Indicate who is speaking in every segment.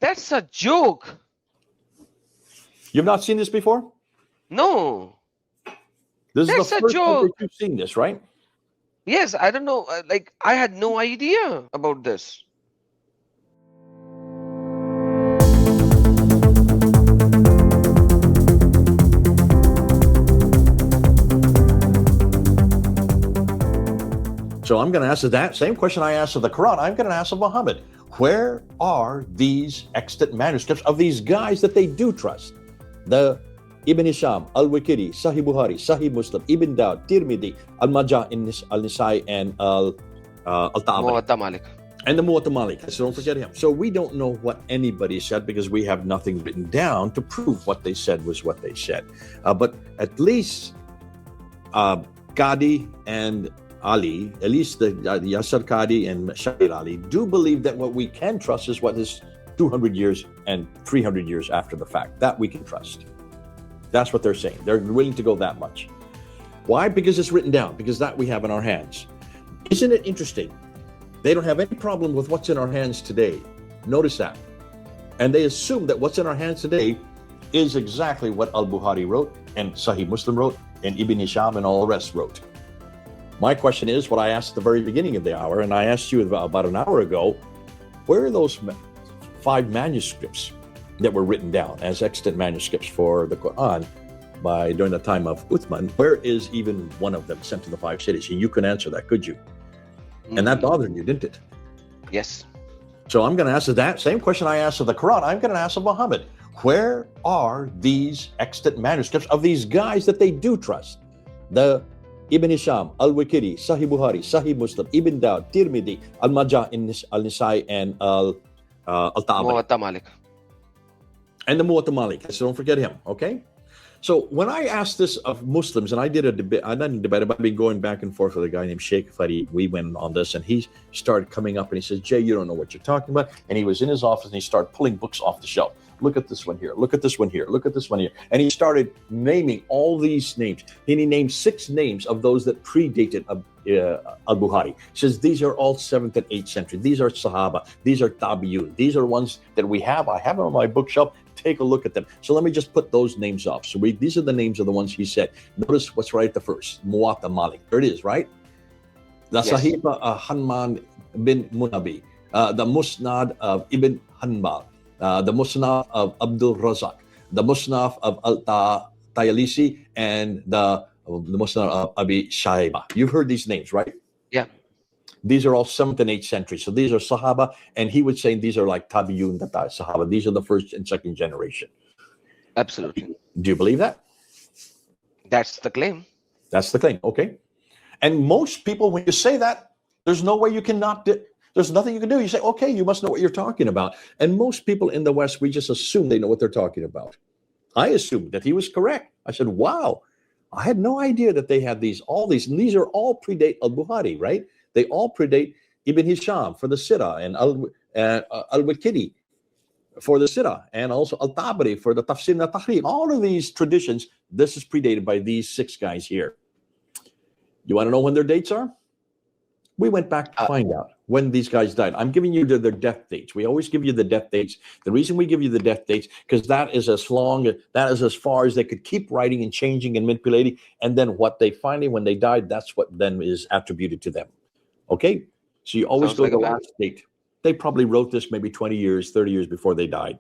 Speaker 1: That's a joke.
Speaker 2: You've not seen this before?
Speaker 1: No.
Speaker 2: This
Speaker 1: That's
Speaker 2: is the
Speaker 1: a
Speaker 2: first time that
Speaker 1: joke.
Speaker 2: you've seen this, right?
Speaker 1: Yes, I don't know. Like, I had no idea about this.
Speaker 2: So I'm going to ask that same question I asked of the Quran. I'm going to ask of Muhammad. Where are these extant manuscripts of these guys that they do trust? The Ibn Hisham, Al-Waqidi, Sahih Bukhari, Sahih Muslim, Ibn Dawud, Tirmidhi, Al-Majah, Al-Nisai, and Al-Tabari.
Speaker 1: Muwatta Malik.
Speaker 2: And the Muwatta Malik. So don't forget him. So we don't know what anybody said because we have nothing written down to prove what they said was what they said. But at least Qadi and Ali, at least the Yasser Qadi and Shahir Ali, do believe that what we can trust is what is 200 years and 300 years after the fact. That we can trust. That's what they're saying. They're willing to go that much. Why? Because it's written down, because that we have in our hands. Isn't it interesting? They don't have any problem with what's in our hands today. Notice that. And they assume that what's in our hands today is exactly what Al-Bukhari wrote, and Sahih Muslim wrote, and Ibn Hisham and all the rest wrote. My question is what I asked at the very beginning of the hour, and I asked you about an hour ago, where are those 5 manuscripts that were written down as extant manuscripts for the Quran during the time of Uthman? Where is even one of them sent to the 5 cities? And you can answer that, could you? And that bothered you, didn't it?
Speaker 1: Yes.
Speaker 2: So I'm going to ask that same question I asked of the Quran. I'm going to ask of Muhammad. Where are these extant manuscripts of these guys that they do trust? The Ibn Hisham, Al-Waqidi, Sahih Bukhari, Sahih Muslim, Ibn Dawud, Tirmidhi, Al-Majah, Al-Nisai, and Al-Tabari.
Speaker 1: Muwatta Malik.
Speaker 2: And the Muwatta Malik. So don't forget him, okay? So when I asked this of Muslims, and I did a debate, I've been going back and forth with a guy named Sheikh Farid. We went on this, and he started coming up, and he says, Jay, you don't know what you're talking about. And he was in his office, and he started pulling books off the shelf. Look at this one here. Look at this one here. Look at this one here. And he started naming all these names. And he named 6 names of those that predated Al-Bukhari. He says, these are all 7th and 8th century. These are Sahaba. These are Tabi'un. These are ones that we have. I have them on my bookshelf. Take a look at them. So let me just put those names off. So these are the names of the ones he said. Notice what's right at the first. Muwatta Malik. There it is, right? The
Speaker 1: Yes.
Speaker 2: Sahih Hanman bin Munabi. The Musnad of Ibn Hanbal. The Musnaf of Abdul Razak, the Musnaf of Al-Tayalisi, and the Musnaf of Abi Shaiba. You've heard these names, right?
Speaker 1: Yeah.
Speaker 2: These are all 7th and 8th century. So these are Sahaba, and he would say these are like Tabi'un, the Sahaba. These are the 1st and 2nd generation.
Speaker 1: Absolutely.
Speaker 2: Do you believe that?
Speaker 1: That's the claim.
Speaker 2: That's the claim, okay? And most people, when you say that, there's no way you cannot there's nothing you can do. You say, okay, you must know what you're talking about. And most people in the West, we just assume they know what they're talking about. I assumed that he was correct. I said, wow, I had no idea that they had all these. And these are all predate Al-Bukhari, right? They all predate Ibn Hisham for the Sira, and Al-Waqidi for the Sira, and also Al-Tabari for the Tafsir and Tahrir. All of these traditions, this is predated by these 6 guys here. You want to know when their dates are? We went back to find out when these guys died. I'm giving you their death dates. We always give you the death dates. The reason we give you the death dates, because that is as far as they could keep writing and changing and manipulating. And then what they finally, when they died, that's what then is attributed to them. Okay? So you always
Speaker 1: Sounds
Speaker 2: go
Speaker 1: like
Speaker 2: to
Speaker 1: a
Speaker 2: the
Speaker 1: plan.
Speaker 2: last date. They probably wrote this maybe 20 years, 30 years before they died.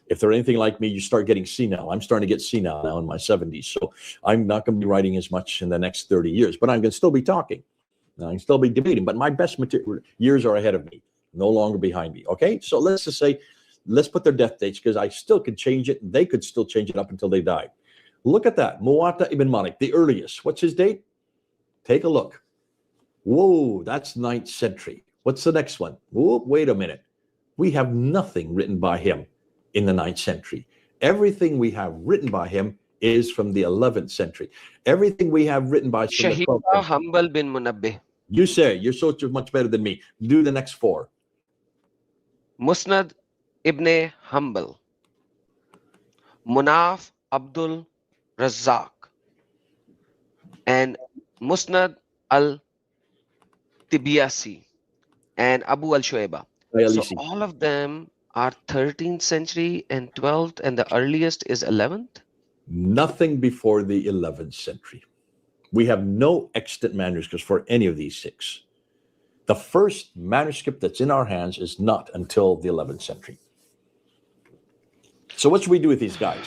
Speaker 2: If they're anything like me, you start getting senile. I'm starting to get senile now in my 70s. So I'm not going to be writing as much in the next 30 years, but I'm going to still be talking. I can still be debating, but my best years are ahead of me, no longer behind me. Okay, so let's just say, let's put their death dates, because I still could change it. They could still change it up until they died. Look at that. Muwatta ibn Malik, the earliest. What's his date? Take a look. Whoa, that's 9th century. What's the next one? Whoa, wait a minute. We have nothing written by him in the 9th century. Everything we have written by him is from the 11th century. Everything we have written by
Speaker 1: Shahid Hanbal bin Munabbih.
Speaker 2: You say, you're so much better than me. Do the next 4.
Speaker 1: Musnad Ibn Hanbal. Munaf Abdul Razzaq. And Musnad al-Tibiyasi. And Abu al-Shuayba. So all of them are 13th century and 12th, and the earliest is 11th?
Speaker 2: Nothing before the 11th century. We have no extant manuscripts for any of these six. The first manuscript that's in our hands is not until the 11th century. So what should we do with these guys?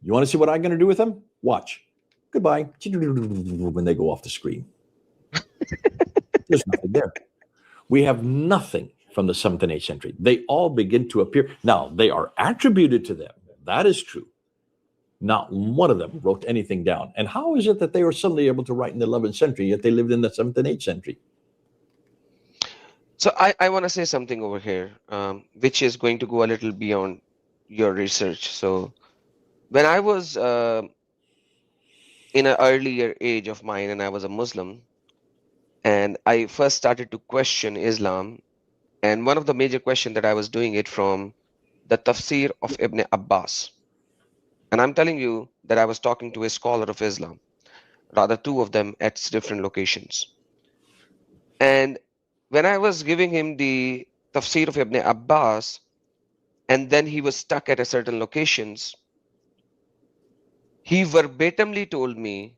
Speaker 2: You want to see what I'm going to do with them? Watch. Goodbye. When they go off the screen. There's nothing there. We have nothing from the 7th and 8th century. They all begin to appear. Now, they are attributed to them. That is true. Not one of them wrote anything down. And how is it that they were suddenly able to write in the 11th century, yet they lived in the 7th and 8th century?
Speaker 1: So I want to say something over here, which is going to go a little beyond your research. So when I was in an earlier age of mine, and I was a Muslim, and I first started to question Islam, and one of the major questions that I was doing it from the tafsir of Ibn Abbas. And I'm telling you that I was talking to a scholar of Islam, rather two of them at different locations. And when I was giving him the tafsir of Ibn Abbas, and then he was stuck at a certain locations, he verbatimly told me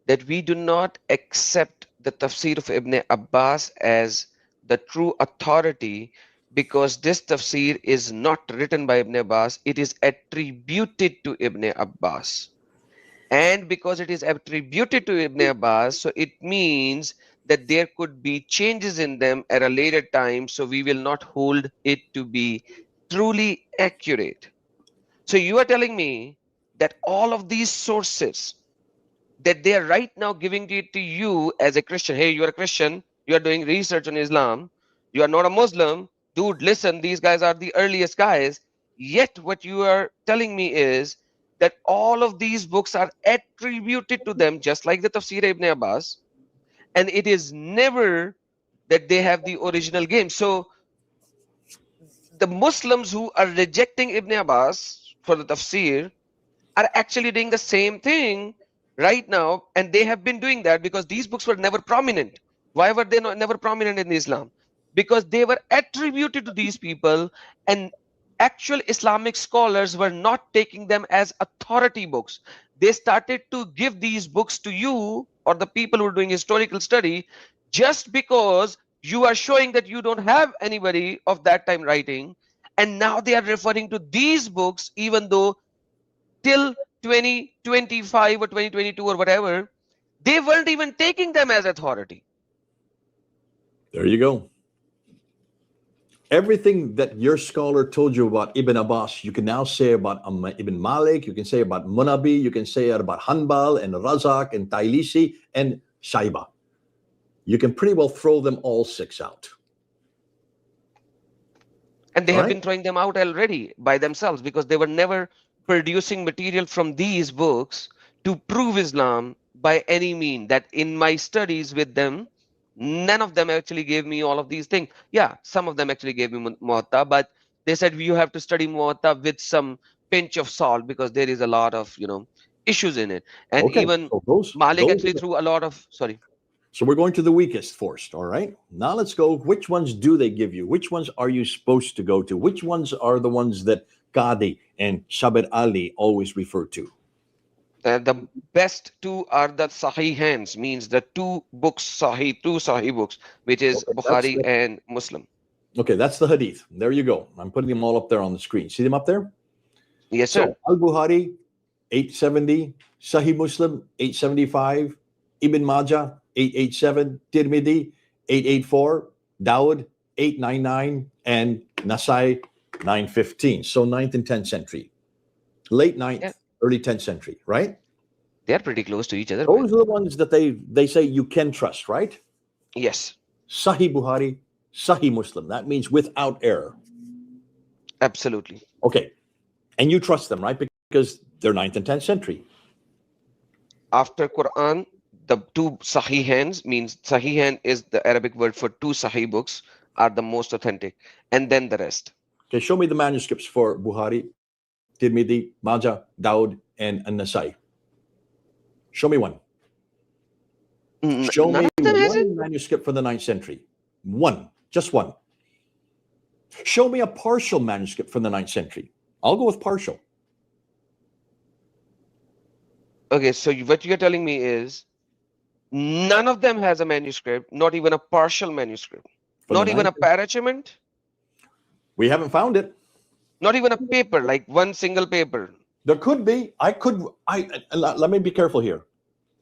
Speaker 1: that we do not accept the tafsir of Ibn Abbas as the true authority, because this tafsir is not written by Ibn Abbas, it is attributed to Ibn Abbas. And because it is attributed to Ibn Abbas, so it means that there could be changes in them at a later time, so we will not hold it to be truly accurate. So you are telling me that all of these sources that they are right now giving it to you as a Christian, hey, you are a Christian, you are doing research on Islam, you are not a Muslim, dude, listen, these guys are the earliest guys. Yet what you are telling me is that all of these books are attributed to them, just like the Tafsir Ibn Abbas, and it is never that they have the original game. So the Muslims who are rejecting Ibn Abbas for the tafsir are actually doing the same thing right now, and they have been doing that because these books were never prominent. Why were they never prominent in Islam? Because they were attributed to these people, and actual Islamic scholars were not taking them as authority books. They started to give these books to you or the people who are doing historical study just because you are showing that you don't have anybody of that time writing, and now they are referring to these books even though till 2025 or 2022 or whatever, they weren't even taking them as authority.
Speaker 2: There you go. Everything that your scholar told you about Ibn Abbas, you can now say about Ibn Malik, you can say about Munabi, you can say about Hanbal and Razak and Tailisi and Shaiba. You can pretty well throw them all six out.
Speaker 1: And they have been throwing them out already by themselves because they were never producing material from these books to prove Islam by any mean. That in my studies with them, none of them actually gave me all of these things. Yeah, some of them actually gave me Muwatta, but they said you have to study Muwatta with some pinch of salt because there is a lot of, issues in it. And even Malik actually threw a lot of, sorry.
Speaker 2: So we're going to the weakest first, all right? Now let's go. Which ones do they give you? Which ones are you supposed to go to? Which ones are the ones that Qadi and Shabir Ali always refer to?
Speaker 1: The best two are the Sahih hands, means the two Sahih books, which is Bukhari and Muslim.
Speaker 2: Okay, that's the Hadith. There you go. I'm putting them all up there on the screen. See them up there?
Speaker 1: Yes, sir.
Speaker 2: So Al-Bukhari, 870, Sahih Muslim, 875, Ibn Majah, 887, Tirmidhi, 884, Dawud, 899, and Nasai, 915. So 9th and 10th century. Late 9th, early 10th century, right?
Speaker 1: They're pretty close to each other.
Speaker 2: Those are the ones that they say you can trust, right?
Speaker 1: Yes.
Speaker 2: Sahih Bukhari, Sahih Muslim. That means without error.
Speaker 1: Absolutely.
Speaker 2: Okay. And you trust them, right? Because they're 9th and 10th century.
Speaker 1: After Quran, the two Sahih hands, means Sahih hand is the Arabic word for two Sahih books, are the most authentic. And then the rest.
Speaker 2: Okay, show me the manuscripts for Bukhari, Tirmidhi, Majah, Dawud, and An-Nasai. Show me one. Show me one manuscript for the 9th century. One. Just one. Show me a partial manuscript from the 9th century. I'll go with partial.
Speaker 1: Okay, so what you're telling me is none of them has a manuscript, not even a partial manuscript,
Speaker 2: From the
Speaker 1: not even
Speaker 2: 9th
Speaker 1: a parchment,
Speaker 2: We haven't found it.
Speaker 1: not even a paper, like one single paper.
Speaker 2: There could be. Let me be careful here.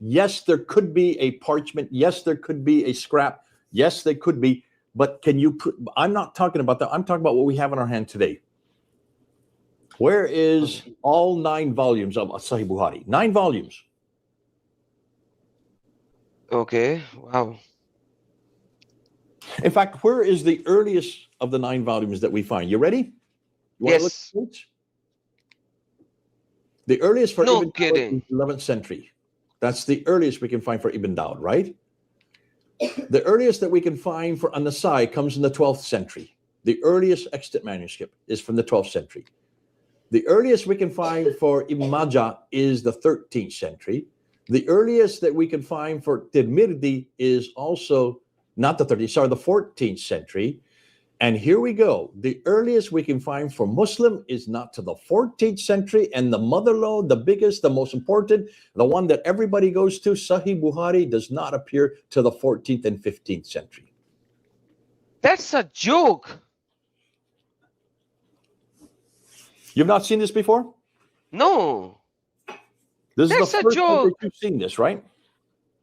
Speaker 2: Yes, there could be a parchment. Yes, there could be a scrap. Yes, they could be. But can you I'm not talking about that. I'm talking about what we have in our hand today. Where is all 9 volumes of Sahih Bukhari? 9 volumes.
Speaker 1: Okay, wow.
Speaker 2: In fact, where is the earliest of the 9 volumes that we find? You ready? You want
Speaker 1: Yes.
Speaker 2: to look at it? The earliest for
Speaker 1: No
Speaker 2: Ibn Dawud
Speaker 1: kidding.
Speaker 2: is 11th century. That's the earliest we can find for Ibn Dawud, right? The earliest that we can find for An-Nasai comes in the 12th century. The earliest extant manuscript is from the 12th century. The earliest we can find for Ibn Majah is the 13th century. The earliest that we can find for Tirmidhi is also not the 13th, sorry, the 14th century. And here we go. The earliest we can find for Muslim is not to the 14th century. And the mother lode, the biggest, the most important, the one that everybody goes to, Sahih Bukhari, does not appear to the 14th and 15th century.
Speaker 1: That's a joke.
Speaker 2: You've not seen this before?
Speaker 1: No.
Speaker 2: This is
Speaker 1: That's
Speaker 2: the
Speaker 1: a
Speaker 2: first time that
Speaker 1: joke.
Speaker 2: you've seen this, right?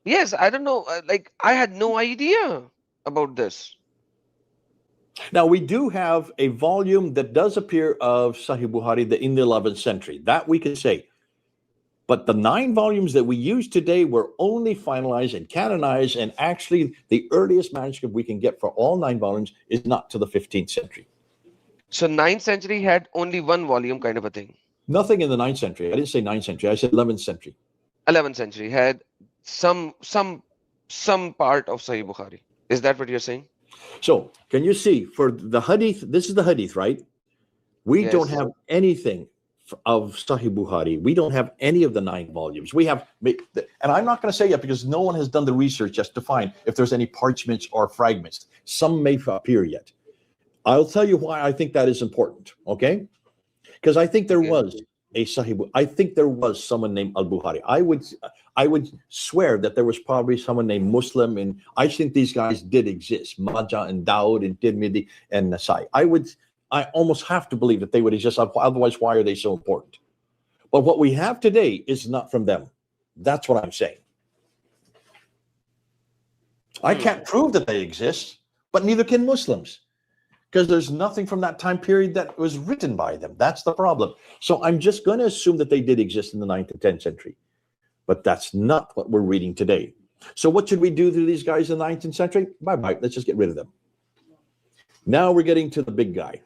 Speaker 1: Yes, I don't know. Like, I had no idea about this.
Speaker 2: Now, we do have a volume that does appear of Sahih Bukhari in the 11th century. That we can say. But the 9 volumes that we use today were only finalized and canonized, and actually the earliest manuscript we can get for all 9 volumes is not to the 15th century.
Speaker 1: So 9th century had only 1 volume kind of a thing.
Speaker 2: Nothing in the 9th century. I didn't say 9th century. I said 11th century.
Speaker 1: 11th century had some part of Sahih Bukhari. Is that what you're saying?
Speaker 2: So can you see for the Hadith, this is the Hadith, right? We
Speaker 1: Yes.
Speaker 2: don't have anything of Sahih Bukhari. We don't have any of the 9 volumes. We have, and I'm not going to say yet because no one has done the research just to find if there's any parchments or fragments. Some may appear yet. I'll tell you why I think that is important, okay? Because I think there was a Sahih, I think there was someone named Al-Bukhari. I would swear that there was probably someone named Muslim, and I think these guys did exist. Majah and Dawud and Tirmidhi and Nasai. I almost have to believe that they would exist. Otherwise, why are they so important? But what we have today is not from them. That's what I'm saying. I can't prove that they exist, but neither can Muslims, because there's nothing from that time period that was written by them. That's the problem. So I'm just going to assume that they did exist in the 9th and 10th century. But that's not what we're reading today. So what should we do to these guys in the 19th century? Bye-bye. Let's just get rid of them. Now we're getting to the big guy.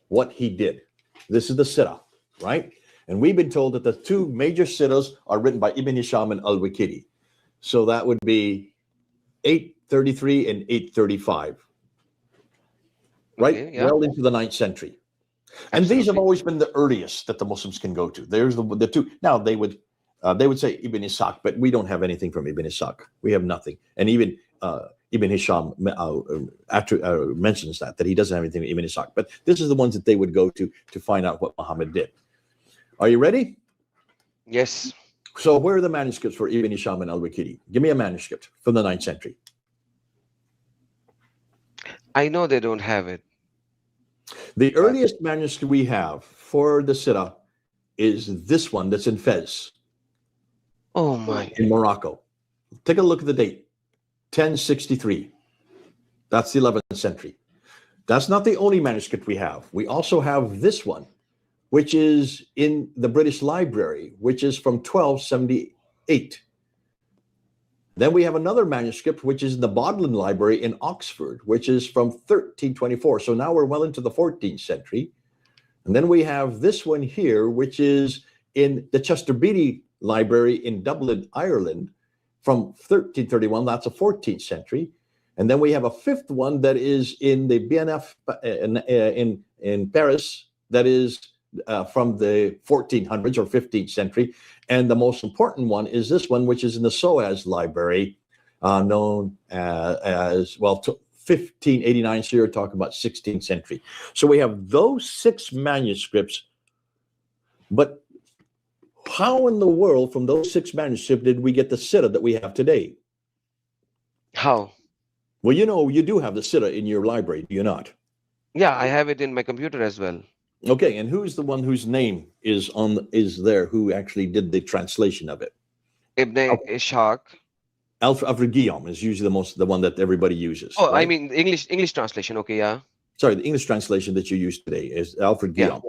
Speaker 2: What he did. This is the Sira, right? And we've been told that the 2 major Siras are written by Ibn Hisham and Al-Waqidi. So that would be 833 and 835. Right?
Speaker 1: Okay, yeah.
Speaker 2: Well into the 9th century. And these have always been the earliest that the Muslims can go to. There's the 2. Now they would say Ibn Ishaq, but we don't have anything from Ibn Ishaq. We have nothing. And even Ibn Hisham mentions that he doesn't have anything from Ibn Ishaq. But this is the ones that they would go to find out what Muhammad did. Are you ready?
Speaker 1: Yes.
Speaker 2: So where are the manuscripts for Ibn Hisham and Al-Waqidi? Give me a manuscript from the 9th century.
Speaker 1: I know they don't have it.
Speaker 2: The earliest manuscript we have for the Sira is this one that's in Fez.
Speaker 1: Oh my.
Speaker 2: In Morocco. Take a look at the date. 1063. That's the 11th century. That's not the only manuscript we have. We also have this one, which is in the British Library, which is from 1278. Then we have another manuscript, which is in the Bodleian Library in Oxford, which is from 1324. So now we're well into the 14th century. And then we have this one here, which is in the Chester Beatty Library in Dublin, Ireland, from 1331. That's a 14th century. And then we have a 5th one that is in the BNF in Paris, that is from the 1400s or 15th century. And the most important one is this one, which is in the SOAS Library, known as, well, 1589, Sira talking about 16th century. So we have those 6 manuscripts, but how in the world from those 6 manuscripts did we get the Sira that we have today?
Speaker 1: How?
Speaker 2: Well, you do have the Sira in your library, do you not?
Speaker 1: Yeah, I have it in my computer as well.
Speaker 2: Okay, and who's the one whose name is there who actually did the translation of it?
Speaker 1: Ibn Ishaq.
Speaker 2: Alfred Guillaume is usually the one that everybody uses.
Speaker 1: Oh,
Speaker 2: right?
Speaker 1: I mean English translation. Okay, yeah.
Speaker 2: Sorry, the English translation that you use today is Alfred
Speaker 1: Yeah.
Speaker 2: Guillaume.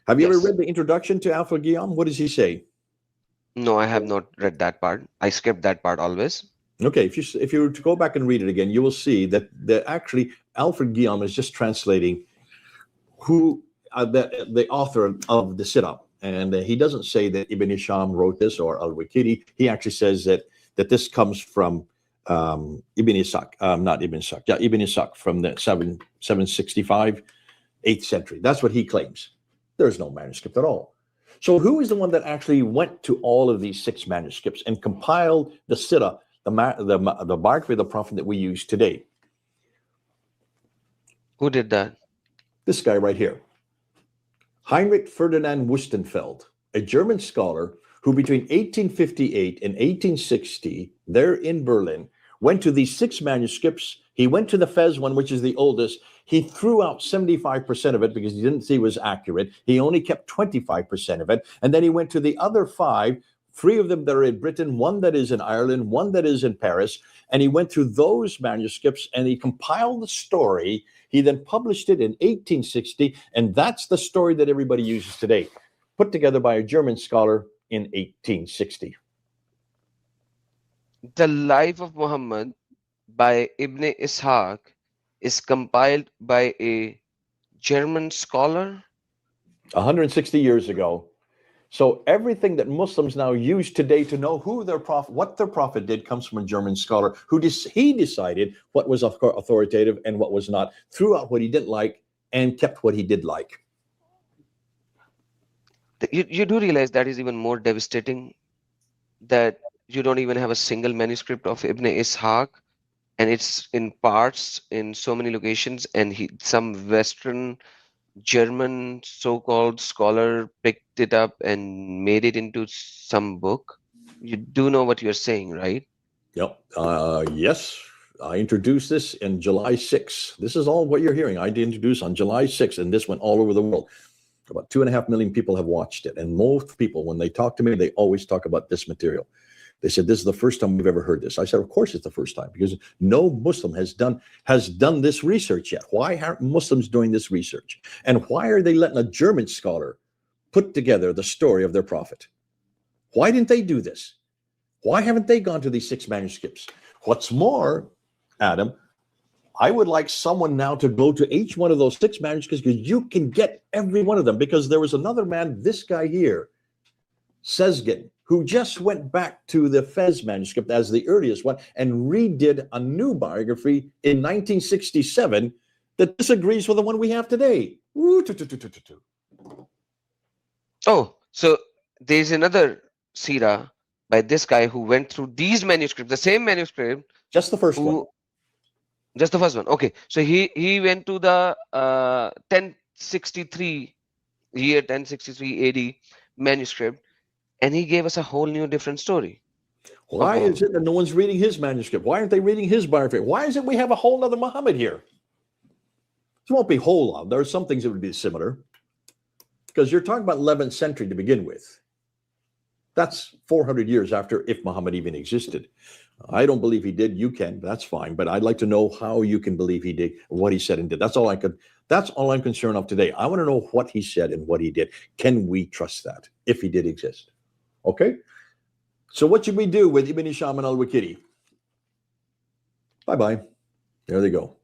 Speaker 2: Have you ever
Speaker 1: Yes.
Speaker 2: read the introduction to Alfred Guillaume? What does he say?
Speaker 1: No, I have not read that part. I skipped that part always.
Speaker 2: Okay, if you were to go back and read it again, you will see that actually Alfred Guillaume is just translating who the author of the Sira, and he doesn't say that Ibn Hisham wrote this or al-Waqidi. He actually says that this comes from Ibn Ishaq, not Ibn Ishaq, yeah, Ibn Ishaq from the 765, 8th century. That's what he claims. There's no manuscript at all. So who is the one that actually went to all of these 6 manuscripts and compiled the Sira, the biography of the Prophet that we use today?
Speaker 1: Who did that?
Speaker 2: This guy right here. Heinrich Ferdinand Wustenfeld, a German scholar who between 1858 and 1860, there in Berlin, went to these 6 manuscripts. He went to the Fez one, which is the oldest. He threw out 75% of it because he didn't see it was accurate. He only kept 25% of it. And then he went to the other 5, 3 of them that are in Britain, 1 that is in Ireland, 1 that is in Paris. And he went through those manuscripts and he compiled the story. He then published it in 1860. And that's the story that everybody uses today, put together by a German scholar in 1860.
Speaker 1: The Life of Muhammad by Ibn Ishaq is compiled by a German scholar
Speaker 2: 160 years ago. So everything that Muslims now use today to know who their prophet, what their prophet did, comes from a German scholar who he decided what was authoritative and what was not, threw out what he didn't like and kept what he did like.
Speaker 1: You do realize that is even more devastating, that you don't even have a single manuscript of Ibn Ishaq, and it's in parts in so many locations, and some Western German so-called scholar picked it up and made it into some book. You do know what you're saying, right?
Speaker 2: Yep. Yes. I introduced this in July 6th. This is all what you're hearing. I did introduce on July 6th, and this went all over the world. About 2.5 million people have watched it. And most people, when they talk to me, they always talk about this material. They said, this is the first time we've ever heard this. I said, of course it's the first time, because no Muslim has done this research yet. Why aren't Muslims doing this research? And why are they letting a German scholar put together the story of their prophet? Why didn't they do this? Why haven't they gone to these 6 manuscripts? What's more, Adam, I would like someone now to go to each one of those 6 manuscripts, because you can get every one of them. Because there was another man, this guy here, Sezgin, who just went back to the Fez manuscript as the earliest one and redid a new biography in 1967 that disagrees with the one we have today.
Speaker 1: Oh, so there's another Sira by this guy who went through these manuscripts, the same manuscript.
Speaker 2: Just the first one.
Speaker 1: Just the first one. Okay, so he went to the 1063 AD manuscript, and he gave us a whole new different story.
Speaker 2: Why is it that no one's reading his manuscript? Why aren't they reading his biography? Why is it we have a whole other Muhammad here? It won't be whole lot. There are some things that would be similar, because you're talking about 11th century to begin with. That's 400 years after, if Muhammad even existed. I don't believe he did. You can. That's fine. But I'd like to know how you can believe he did, what he said and did. That's all I'm concerned of today. I want to know what he said and what he did. Can we trust that if he did exist? Okay. So what should we do with Ibn Hisham and al-Waqidi? Bye-bye. There they go.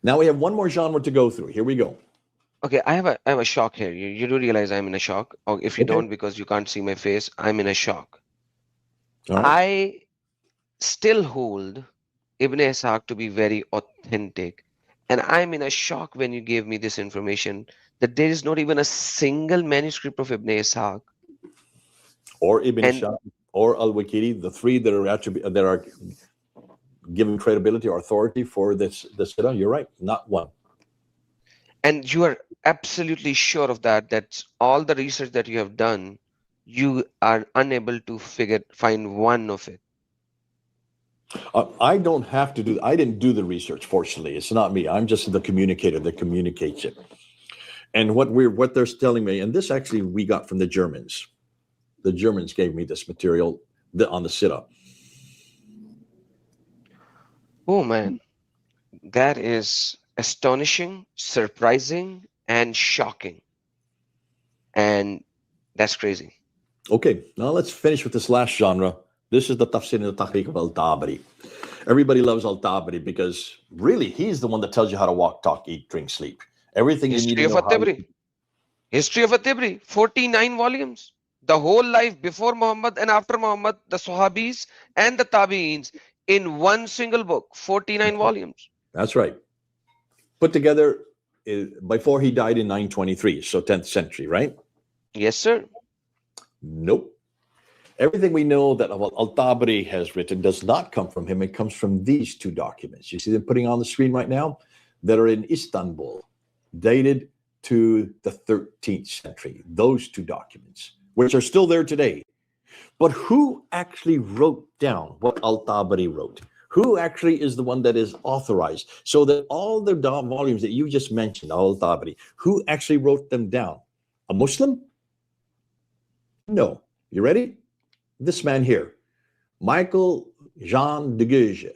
Speaker 2: Now we have one more genre to go through. Here we go.
Speaker 1: Okay, I have a shock here. You do realize I'm in a shock, or if you don't, because you can't see my face, I'm in a shock.
Speaker 2: All right.
Speaker 1: I still hold Ibn Ishaq to be very authentic, and I'm in a shock when you gave me this information that there is not even a single manuscript of Ibn Ishaq
Speaker 2: or Ibn Hisham or al-Waqidi, the 3 that are given credibility or authority for this Sira. You're right, not one.
Speaker 1: And you are absolutely sure of that, that all the research that you have done, you are unable to find one of it.
Speaker 2: I don't have to do. I didn't do the research. Fortunately, it's not me. I'm just the communicator that communicates it. And what they're telling me, and this actually we got from the Germans. The Germans gave me this material on the Sira.
Speaker 1: Oh man, that is astonishing, surprising, and shocking. And that's crazy.
Speaker 2: Okay, now let's finish with this last genre. This is the tafsir and the tahqiq of Tabari. Everybody loves Tabari because really he's the one that tells you how to walk, talk, eat, drink, sleep. Everything you need to know.
Speaker 1: History of Tabari, 49 volumes. The whole life before Muhammad and after Muhammad, the Sahabis and the Tabi'ins in one single book, 49 volumes.
Speaker 2: That's right. Put together before he died in 923, so 10th century, right?
Speaker 1: Yes, sir.
Speaker 2: Nope. Everything we know that Tabari has written does not come from him. It comes from these two documents. You see them putting on the screen right now that are in Istanbul, dated to the 13th century. Those two documents, which are still there today. But who actually wrote down what Tabari wrote? Who actually is the one that is authorized? So that all the volumes that you just mentioned, Tabari, who actually wrote them down? A Muslim? No. You ready? This man here, Michael Jean de Geuge,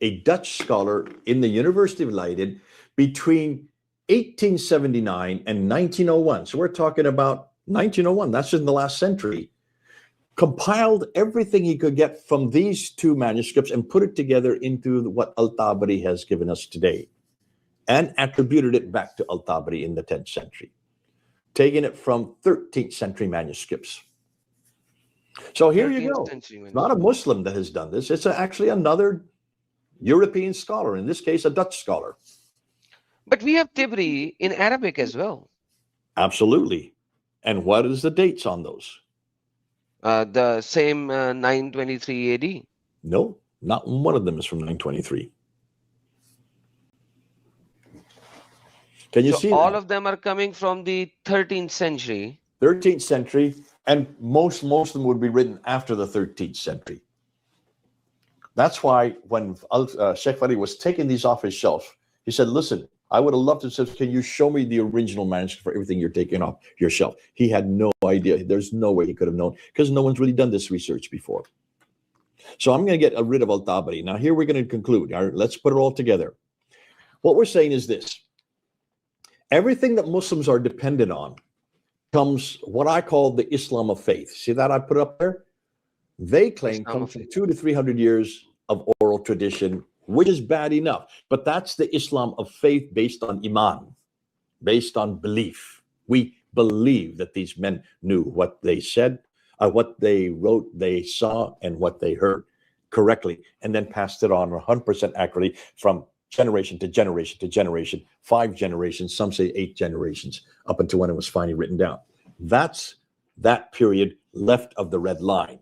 Speaker 2: a Dutch scholar in the University of Leiden between 1879 and 1901. So we're talking about 1901. That's in the last century. Compiled everything he could get from these two manuscripts and put it together into what Tabari has given us today, and attributed it back to Tabari in the 10th century, taking it from 13th century manuscripts. So here you go. It's not a Muslim that has done this. It's actually another European scholar, in this case, a Dutch scholar.
Speaker 1: But we have Tabari in Arabic as well.
Speaker 2: Absolutely. And what is the dates on those?
Speaker 1: The same 923 AD.
Speaker 2: No, not one of them is from 923. Can you see
Speaker 1: all
Speaker 2: that?
Speaker 1: of them are coming from the 13th century.
Speaker 2: 13th century, and most of them would be written after the 13th century. That's why when Sheikh Farid was taking these off his shelf, he said, listen, I would have loved to say, can you show me the original manuscript for everything you're taking off your shelf? He had no idea. There's no way he could have known, because no one's really done this research before. So I'm going to get rid of Tabari. Now here we're going to conclude. All right, let's put it all together. What we're saying is this. Everything that Muslims are dependent on comes what I call the Islam of faith. See that I put up there? They claim comes from 200 to 300 years of oral tradition, which is bad enough. But that's the Islam of faith based on Iman, based on belief. We believe that these men knew what they said, what they wrote, they saw, and what they heard correctly, and then passed it on 100% accurately from generation to generation to generation, 5 generations, some say 8 generations, up until when it was finally written down. That's that period left of the red line.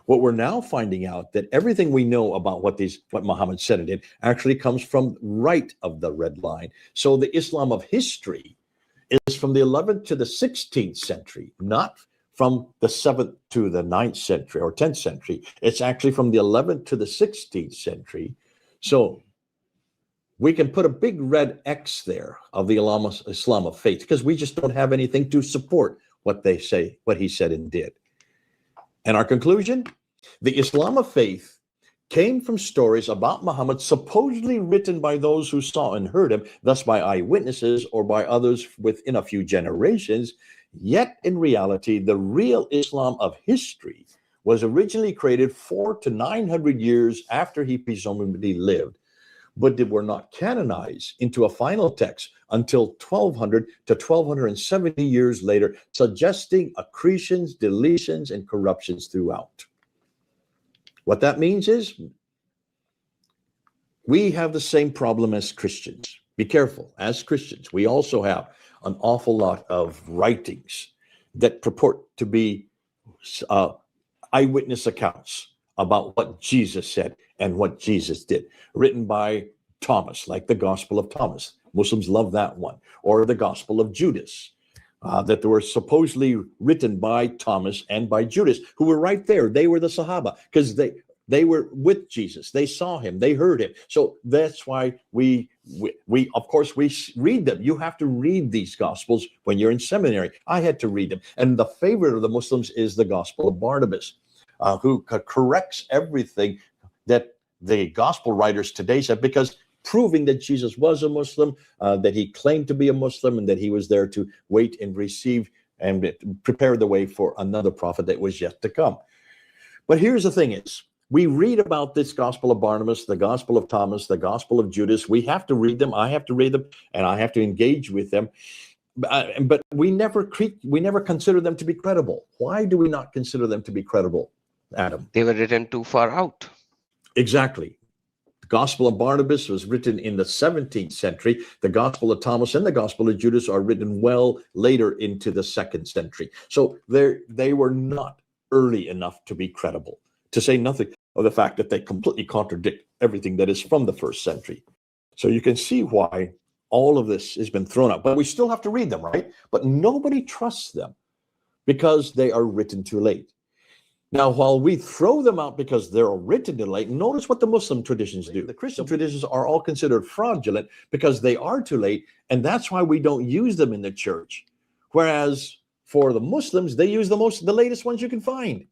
Speaker 2: What we're now finding out that everything we know about what Muhammad said and did actually comes from right of the red line. So the Islam of history is from the 11th to the 16th century, not from the 7th to the 9th century or 10th century. It's actually from the 11th to the 16th century. So we can put a big red X there of the Islam of faith, because we just don't have anything to support what they say, what he said and did. And our conclusion, the Islam of faith came from stories about Muhammad supposedly written by those who saw and heard him, thus by eyewitnesses or by others within a few generations. Yet in reality, the real Islam of history was originally created 400 to 900 years after he presumably lived, but they were not canonized into a final text until 1200 to 1270 years later, suggesting accretions, deletions, and corruptions throughout. What that means is we have the same problem as Christians. Be careful. As Christians, we also have an awful lot of writings that purport to be eyewitness accounts about what Jesus said and what Jesus did, written by Thomas, like the Gospel of Thomas. Muslims love that one. Or the Gospel of Judas, that they were supposedly written by Thomas and by Judas, who were right there. They were the Sahaba, because they were with Jesus. They saw him. They heard him. So that's why we of course we read them. You have to read these Gospels when you're in seminary. I had to read them. And the favorite of the Muslims is the Gospel of Barnabas, who corrects everything that the Gospel writers today said, because proving that Jesus was a Muslim, that he claimed to be a Muslim, and that he was there to wait and receive and prepare the way for another prophet that was yet to come. But here's the thing is, we read about this Gospel of Barnabas, the Gospel of Thomas, the Gospel of Judas. We have to read them. I have to read them, and I have to engage with them. But we never consider them to be credible. Why do we not consider them to be credible, Adam?
Speaker 1: They were written too far out.
Speaker 2: Exactly. The Gospel of Barnabas was written in the 17th century. The Gospel of Thomas and the Gospel of Judas are written well later into the 2nd century. So they were not early enough to be credible, to say nothing of the fact that they completely contradict everything that is from the 1st century. So you can see why all of this has been thrown out. But we still have to read them, right? But nobody trusts them because they are written too late. Now, while we throw them out because they're written too late, notice what the Muslim traditions do. The Christian traditions are all considered fraudulent because they are too late, and that's why we don't use them in the church. Whereas for the Muslims, they use the latest ones you can find.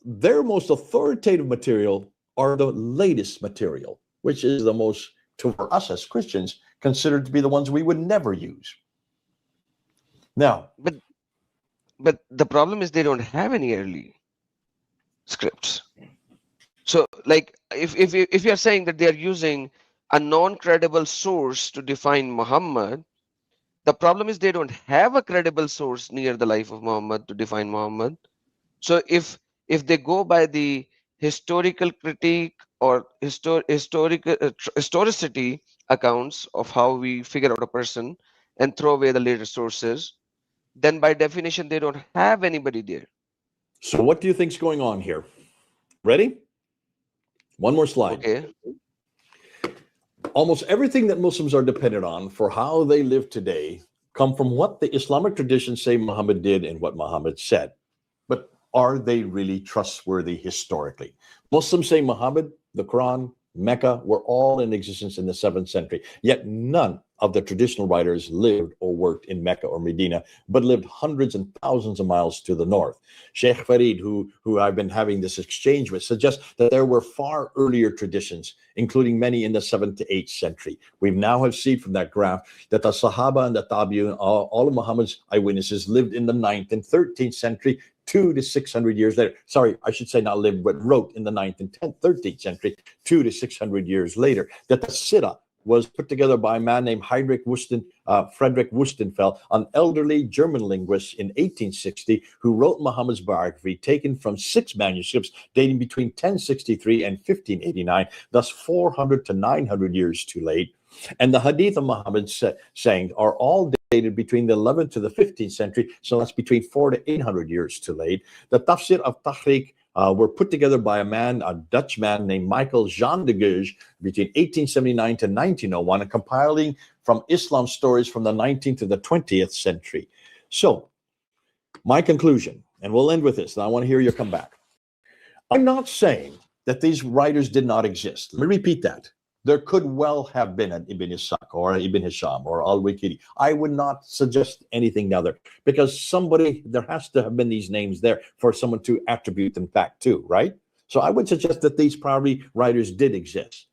Speaker 2: Their most authoritative material are the latest material, which is the most, for us as Christians, considered to be the ones we would never use. Now,
Speaker 1: but the problem is they don't have any early scripts. So, like, if you're saying that they are using a non-credible source to define Muhammad, the problem is they don't have a credible source near the life of Muhammad to define Muhammad. So, if they go by the historical critique or historicity accounts of how we figure out a person and throw away the later sources, then by definition, they don't have anybody there.
Speaker 2: So what do you think's going on here? Ready? One more slide.
Speaker 1: Okay.
Speaker 2: Almost everything that Muslims are dependent on for how they live today come from what the Islamic traditions say Muhammad did and what Muhammad said. But are they really trustworthy historically? Muslims say Muhammad, the Quran, Mecca were all in existence in the 7th century, yet none of the traditional writers lived or worked in Mecca or Medina, but lived hundreds and thousands of miles to the north. Sheikh Farid, who I've been having this exchange with, suggests that there were far earlier traditions, including many in the 7th to 8th century. We now have seen from that graph that the Sahaba and the Tabi'un, all of Muhammad's eyewitnesses, lived in the 9th and 13th century, 200 to 600 years later. Sorry, I should say not lived, but wrote in the 9th and 10th, 13th century, 200 to 600 years later. That the Sira was put together by a man named Friedrich Wustenfeld, an elderly German linguist in 1860, who wrote Muhammad's biography, taken from 6 manuscripts dating between 1063 and 1589, thus 400 to 900 years too late. And the Hadith of Muhammad saying are all dated between the 11th to the 15th century, so that's between 400 to 800 years too late. The Tafsir of Tahriq were put together by a Dutch man named Michael Jean de Geuge between 1879 to 1901, and compiling from Islam stories from the 19th to the 20th century. So, my conclusion, and we'll end with this, and I want to hear your comeback. I'm not saying that these writers did not exist. Let me repeat that. There could well have been an Ibn Ishaq or Ibn Hisham or Al-Waqidi. I would not suggest anything other, because there has to have been these names there for someone to attribute them back to, right? So I would suggest that these probably writers did exist.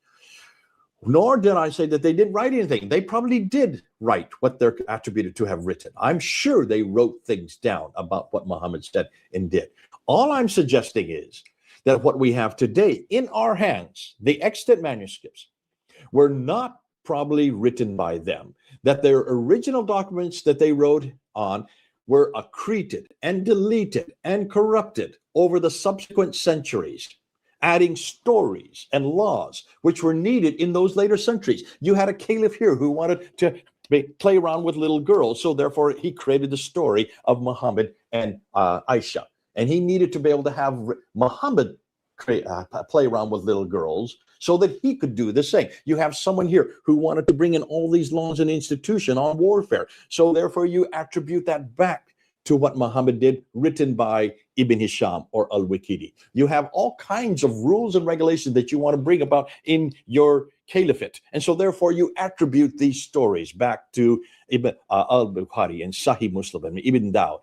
Speaker 2: Nor did I say that they didn't write anything. They probably did write what they're attributed to have written. I'm sure they wrote things down about what Muhammad said and did. All I'm suggesting is that what we have today in our hands, the extant manuscripts, were not probably written by them, that their original documents that they wrote on were accreted and deleted and corrupted over the subsequent centuries, adding stories and laws which were needed in those later centuries. You had a caliph here who wanted to play around with little girls, so therefore he created the story of Muhammad and Aisha, and he needed to be able to have Muhammad play around with little girls so that he could do the same. You have someone here who wanted to bring in all these laws and institution on warfare. So therefore you attribute that back to what Muhammad did, written by Ibn Hisham or Al-Waqidi. You have all kinds of rules and regulations that you want to bring about in your caliphate. And so therefore you attribute these stories back to Al-Bukhari and Sahih Muslim and Ibn Dawud.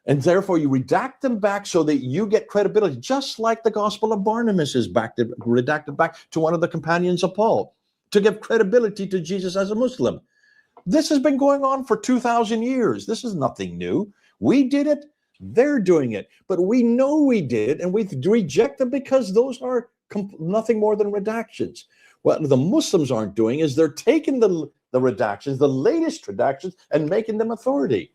Speaker 2: And therefore you redact them back so that you get credibility, just like the Gospel of Barnabas is redacted back to one of the companions of Paul, to give credibility to Jesus as a Muslim. This has been going on for 2,000 years. This is nothing new. We did it, they're doing it. But we know we did it, and we reject them because those are nothing more than redactions. What the Muslims aren't doing is they're taking the redactions, the latest redactions, and making them authority.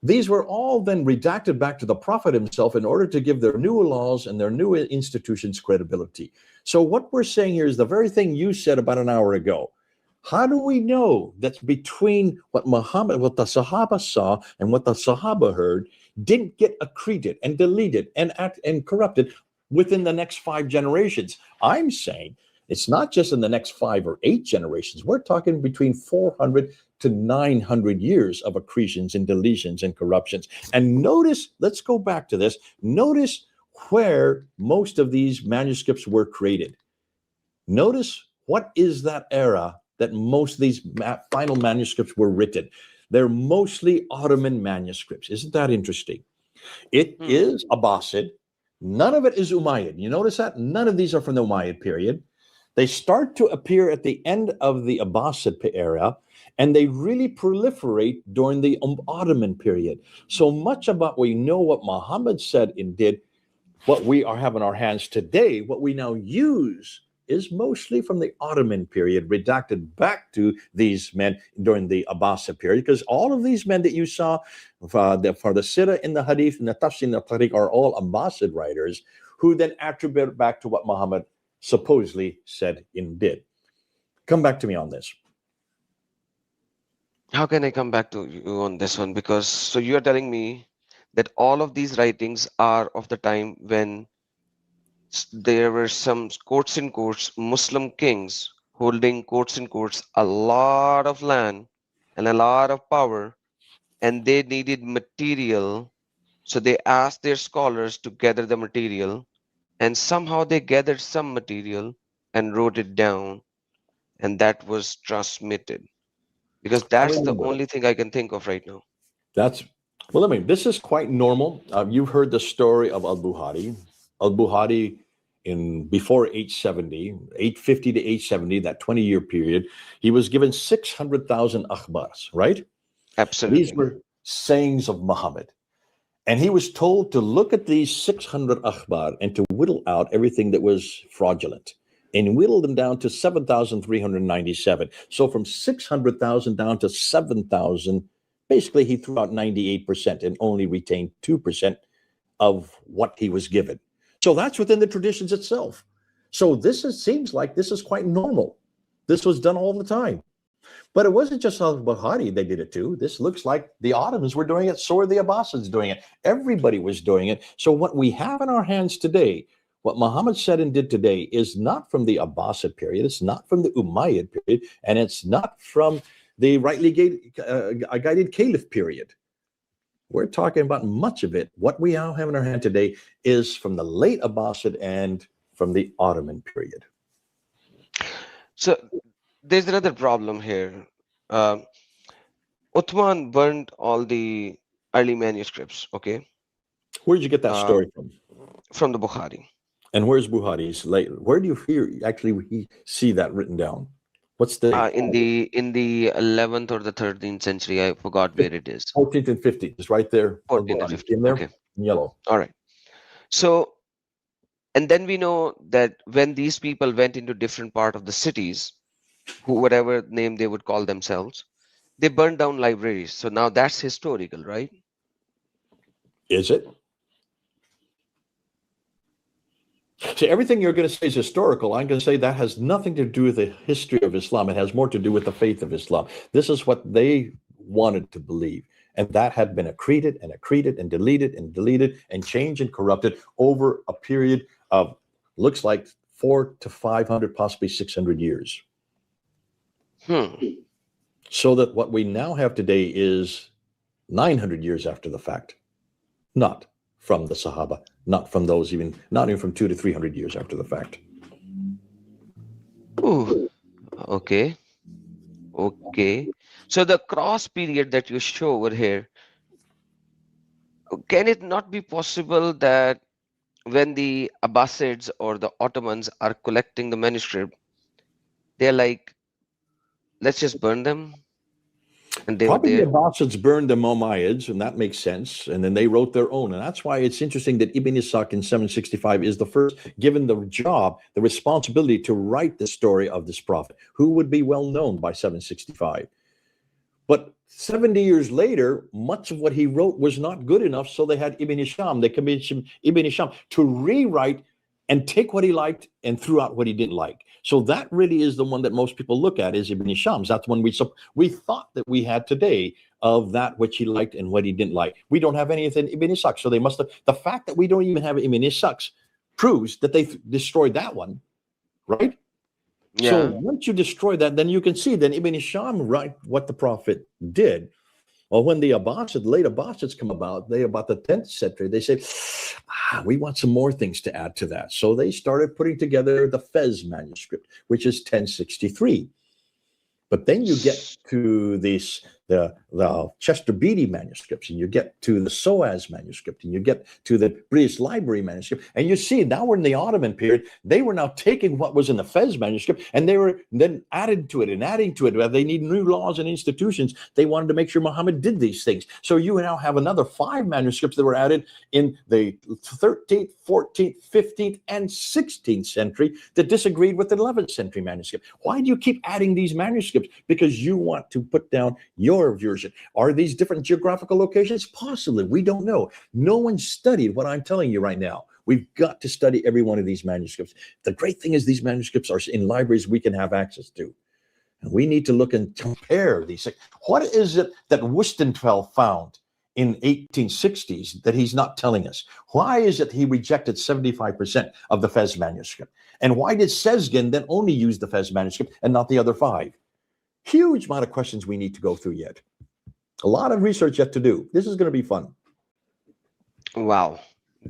Speaker 2: These were all then redacted back to the Prophet himself in order to give their new laws and their new institutions credibility. So what we're saying here is the very thing you said about an hour ago. How do we know that between what the Sahaba saw and what the Sahaba heard didn't get accreted and deleted and corrupted within the next 5 generations? I'm saying it's not just in the next 5 or 8 generations. We're talking between 400 to 900 years of accretions and deletions and corruptions. And notice, let's go back to this. Notice where most of these manuscripts were created. Notice what is that era that most of these final manuscripts were written. They're mostly Ottoman manuscripts. Isn't that interesting? It is Abbasid. None of it is Umayyad. You notice that? None of these are from the Umayyad period. They start to appear at the end of the Abbasid era, and they really proliferate during the Ottoman period. So much about we know what Muhammad said and did, what we have in our hands today, what we now use is mostly from the Ottoman period, redacted back to these men during the Abbasid period, because all of these men that you saw for the Sira in the Hadith and the Tafsir and the Tariq are all Abbasid writers who then attribute it back to what Muhammad supposedly said and did. Come back to me on this.
Speaker 1: How can I come back to you on this one? Because so you're telling me that all of these writings are of the time when there were some courts in courts, Muslim kings holding courts in courts a lot of land and a lot of power, and they needed material. So they asked their scholars to gather the material, and somehow they gathered some material and wrote it down, and that was transmitted. Because
Speaker 2: I
Speaker 1: that's the
Speaker 2: remember that.
Speaker 1: only thing I can think of right now.
Speaker 2: Well, I mean, this is quite normal. You've heard the story of Al-Bukhari. Al-Bukhari before 850 to 870, that 20-year period, he was given 600,000 akhbars, right?
Speaker 1: Absolutely.
Speaker 2: These were sayings of Muhammad. And he was told to look at these 600 akhbar and to whittle out everything that was fraudulent and whittle them down to 7,397. So from 600,000 down to 7,000, basically he threw out 98% and only retained 2% of what he was given. So that's within the traditions itself. So seems like this is quite normal. This was done all the time. But it wasn't just al-Bukhari they did it too. This looks like the Ottomans were doing it, so were the Abbasids doing it. Everybody was doing it. So what we have in our hands today, what Muhammad said and did today, is not from the Abbasid period, it's not from the Umayyad period, and it's not from the rightly guided caliph period. We're talking about much of it. What we now have in our hand today is from the late Abbasid and from the Ottoman period.
Speaker 1: So there's another problem here. Uthman burned all the early manuscripts, okay?
Speaker 2: Where did you get that story from?
Speaker 1: From the Bukhari.
Speaker 2: And where's Bukhari's later? Where do you see that written down? What's the
Speaker 1: in the 11th or the 13th century? I forgot where it is.
Speaker 2: 14th and 15th, it's right there.
Speaker 1: 14th and 15th.
Speaker 2: In there,
Speaker 1: okay.
Speaker 2: in yellow.
Speaker 1: All right. So, and then we know that when these people went into different part of the cities, whatever name they would call themselves, they burned down libraries. So now that's historical, right?
Speaker 2: Is it? See, everything you're going to say is historical. I'm going to say that has nothing to do with the history of Islam. It has more to do with the faith of Islam. This is what they wanted to believe. And that had been accreted and accreted and deleted and changed and corrupted over a period of looks like 400 to 500, possibly 600 years. So that what we now have today is 900 years after the fact, not from the Sahaba, not from those not even from 200 to 300 years after the fact.
Speaker 1: Ooh, okay. Okay. So the cross period that you show over here, can it not be possible that when the Abbasids or the Ottomans are collecting the manuscript, they're like, let's just burn them? And they were
Speaker 2: Probably the
Speaker 1: there?
Speaker 2: Abbasids burned the Umayyads, and that makes sense. And then they wrote their own. And that's why it's interesting that Ibn Ishaq in 765 is the first given the job, the responsibility to write the story of this prophet, who would be well known by 765. But 70 years later, much of what he wrote was not good enough. So they had Ibn Hisham, they commissioned Ibn Hisham to rewrite and take what he liked and threw out what he didn't like. So that really is the one that most people look at is Ibn Hisham's. That's one we thought that we had today of that which he liked and what he didn't like. We don't have anything Ibn Ishaq. So they must have, the fact that we don't even have Ibn Ishaq proves that they destroyed that one, right?
Speaker 1: Yeah.
Speaker 2: So once you destroy that, then you can see then Ibn Hisham write what the prophet did. Well, when the late Abbasids come about, about the 10th century, they say, we want some more things to add to that. So they started putting together the Fez manuscript, which is 1063. But then you get to the Chester Beatty manuscripts, and you get to the SOAS manuscript, and you get to the British Library manuscript, and you see now we're in the Ottoman period. They were now taking what was in the Fez manuscript, and they were then adding to it and adding to it. They need new laws and institutions. They wanted to make sure Muhammad did these things. So you now have another 5 manuscripts that were added in the 13th, 14th, 15th, and 16th century that disagreed with the 11th century manuscript. Why do you keep adding these manuscripts? Because you want to put down your version. Are these different geographical locations? Possibly. We don't know. No one studied what I'm telling you right now. We've got to study every one of these manuscripts. The great thing is these manuscripts are in libraries we can have access to. And we need to look and compare these things. What is it that Wustenfeld found in 1860s that he's not telling us? Why is it he rejected 75% of the Fez manuscript? And why did Sezgin then only use the Fez manuscript and not the other 5? Huge amount of questions we need to go through yet. A lot of research yet to do. This is going to be fun.
Speaker 1: Wow.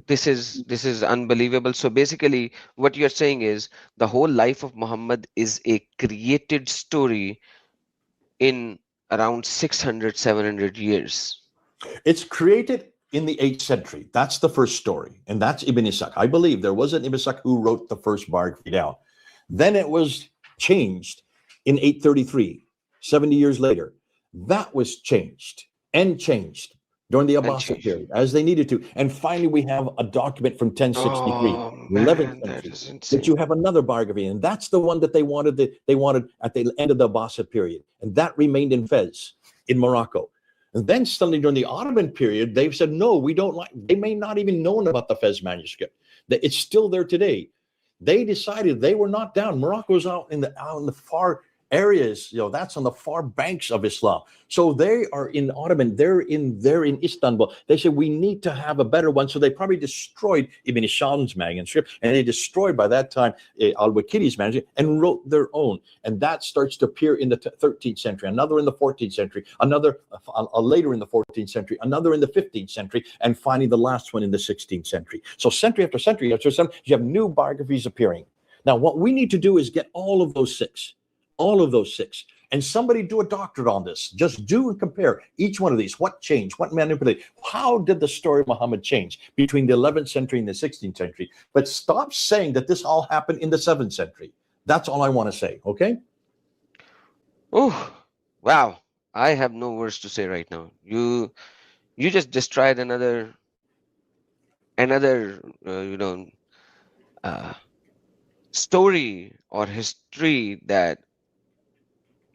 Speaker 1: This is unbelievable. So basically what you're saying is the whole life of Muhammad is a created story in around 600, 700 years.
Speaker 2: It's created in the 8th century. That's the first story. And that's Ibn Ishaq. I believe there was an Ibn Ishaq who wrote the first biography down. Then it was changed in 833, 70 years later. That was changed during the Abbasid period as they needed to. And finally, we have a document from 1063, 11th century, that you have another biography. And that's the one that they wanted at the end of the Abbasid period. And that remained in Fez in Morocco. And then suddenly during the Ottoman period, they've said, no, we don't like, they may not even known about the Fez manuscript. It's still there today. They decided they were not down. Morocco's out in the far areas, that's on the far banks of Islam. So they are in Ottoman, they're in Istanbul. They said, we need to have a better one. So they probably destroyed Ibn Hisham's manuscript, and they destroyed by that time al-Waqid's manuscript and wrote their own. And that starts to appear in the 13th century, another in the 14th century, another later in the 14th century, another in the 15th century, and finally the last one in the 16th century. So century after century after century, you have new biographies appearing. Now, what we need to do is get all of those six, and somebody do a doctorate on this. Just do and compare each one of these. What changed? What manipulated? How did the story of Muhammad change between the 11th century and the 16th century? But stop saying that this all happened in the 7th century. That's all I want to say, okay?
Speaker 1: Oh, wow. I have no words to say right now. You just destroyed another story or history that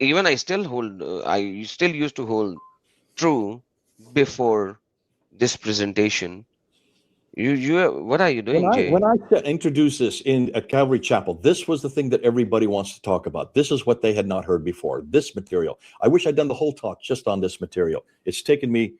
Speaker 1: even I still hold, I still used to hold true before this presentation. What are you doing, Jay?
Speaker 2: When I introduced this at Calvary Chapel, this was the thing that everybody wants to talk about. This is what they had not heard before, this material. I wish I'd done the whole talk just on this material. It's taken me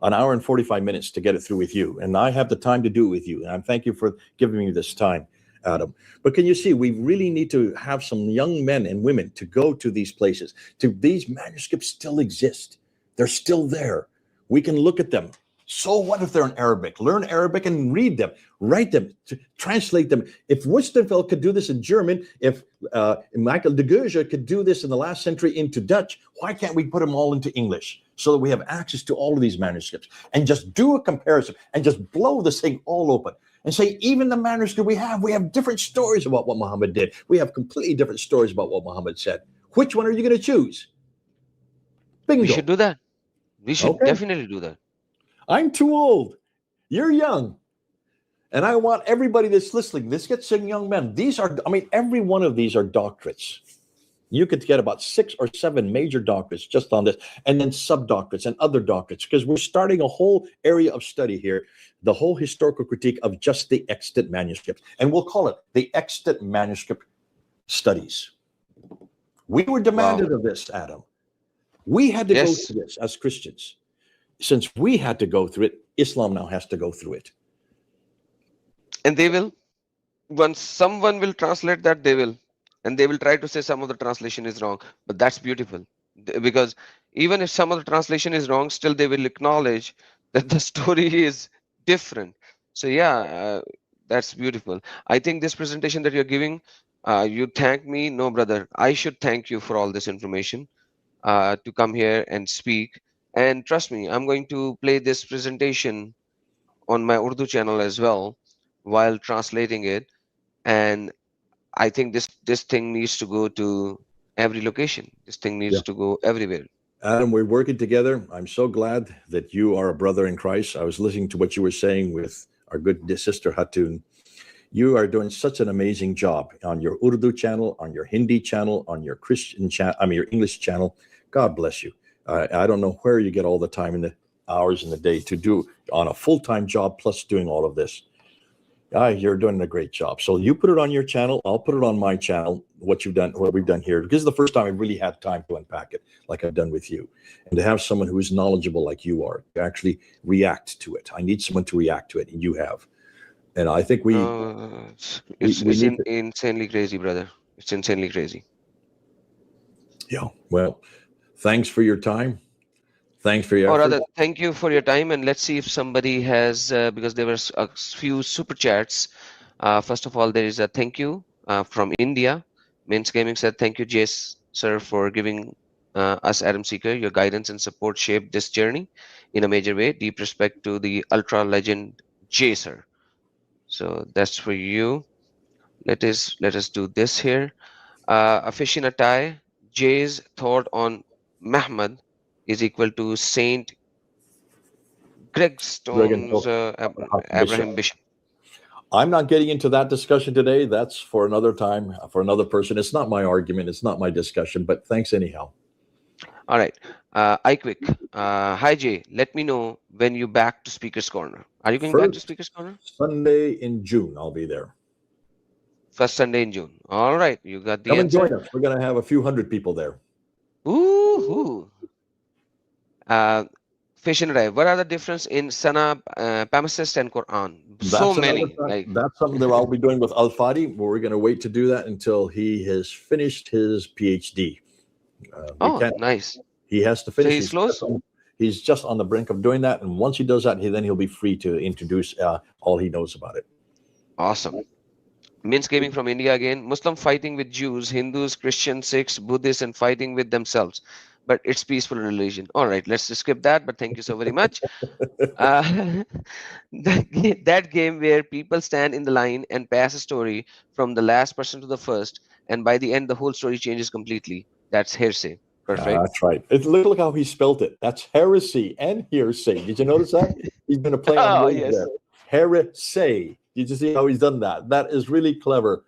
Speaker 2: an hour and 45 minutes to get it through with you. And I have the time to do it with you. And I thank you for giving me this time, Adam. But can you see, we really need to have some young men and women to go to these places. These manuscripts still exist. They're still there. We can look at them. So what if they're in Arabic? Learn Arabic and read them, write them, translate them. If Woestenfeld could do this in German, if Michael de Goeje could do this in the last century into Dutch, why can't we put them all into English so that we have access to all of these manuscripts and just do a comparison and just blow this thing all open and say, even the manuscript we have different stories about what Muhammad did. We have completely different stories about what Muhammad said. Which one are you going to choose? Bingo.
Speaker 1: We should do that. We should
Speaker 2: Okay.
Speaker 1: definitely do that.
Speaker 2: I'm too old. You're young. And I want everybody that's listening, this gets young men. Every one of these are doctorates. You could get about 6 or 7 major doctorates just on this, and then sub-doctorates and other doctorates, because we're starting a whole area of study here, the whole historical critique of just the extant manuscripts. And we'll call it the extant manuscript studies. We were demanded of this, Adam. We had to go through this as Christians. Since we had to go through it, Islam now has to go through it.
Speaker 1: And they will. Once someone will translate that, they will. And they will try to say some of the translation is wrong. But that's beautiful. Because even if some of the translation is wrong, still they will acknowledge that the story is different. So yeah, that's beautiful. I think this presentation that you're giving, you thank me. No, brother. I should thank you for all this information to come here and speak. And trust me, I'm going to play this presentation on my Urdu channel as well while translating it. And I think this thing needs to go to every location. This thing needs to go everywhere.
Speaker 2: Adam, we're working together. I'm so glad that you are a brother in Christ. I was listening to what you were saying with our good sister Hatun. You are doing such an amazing job on your Urdu channel, on your Hindi channel, on your Christian channel, your English channel. God bless you. I don't know where you get all the time in the hours in the day to do on a full-time job plus doing all of this. You're doing a great job. So you put it on your channel. I'll put it on my channel, what we've done here. This is the first time I really had time to unpack it like I've done with you. And to have someone who is knowledgeable like you are, to actually react to it. I need someone to react to it, and you have. And I think
Speaker 1: it's insanely crazy, brother. It's insanely crazy.
Speaker 2: Yeah. Well, thanks for your time. Thanks for your effort.
Speaker 1: Or rather, thank you for your time. And let's see if somebody has, because there were a few super chats. First of all, there is a thank you from India. Mince Gaming said, thank you, Jace, sir, for giving us Adam Seeker. Your guidance and support shaped this journey in a major way. Deep respect to the ultra legend Jay, sir. So that's for you. Let us do this here. A fish in a tie. Jay's thought on Muhammad is equal to Saint Gregstone's Abraham Bishop.
Speaker 2: I'm not getting into that discussion today. That's for another time, for another person. It's not my argument. It's not my discussion, but thanks anyhow.
Speaker 1: All right. iQuick. Hi, Jay. Let me know when you're back to Speaker's Corner. Are you going back to Speaker's Corner?
Speaker 2: Sunday in June, I'll be there.
Speaker 1: First Sunday in June. All right. You got the
Speaker 2: Come
Speaker 1: answer.
Speaker 2: and join us. We're going to have a few hundred people there.
Speaker 1: Ooh. Fish and Rai. What are the difference in Sana, Pamacist, and Quran? So many.
Speaker 2: That's something that I'll be doing with Al Fadi, but we're going to wait to do that until he has finished his PhD.
Speaker 1: Nice.
Speaker 2: He has to finish.
Speaker 1: So he's close?
Speaker 2: He's just on the brink of doing that. And once he does that, then he'll be free to introduce all he knows about it.
Speaker 1: Awesome. Mince Gaming from India again. Muslim fighting with Jews, Hindus, Christians, Sikhs, Buddhists, and fighting with themselves. But it's peaceful religion. All right, let's just skip that. But thank you so very much. That game where people stand in the line and pass a story from the last person to the first, and by the end, the whole story changes completely. That's hearsay. Perfect.
Speaker 2: That's right. Look how he spelled it. That's heresy and hearsay. Did you notice that? He's going to play on words there. Heresy. Did you see how he's done that? That is really clever,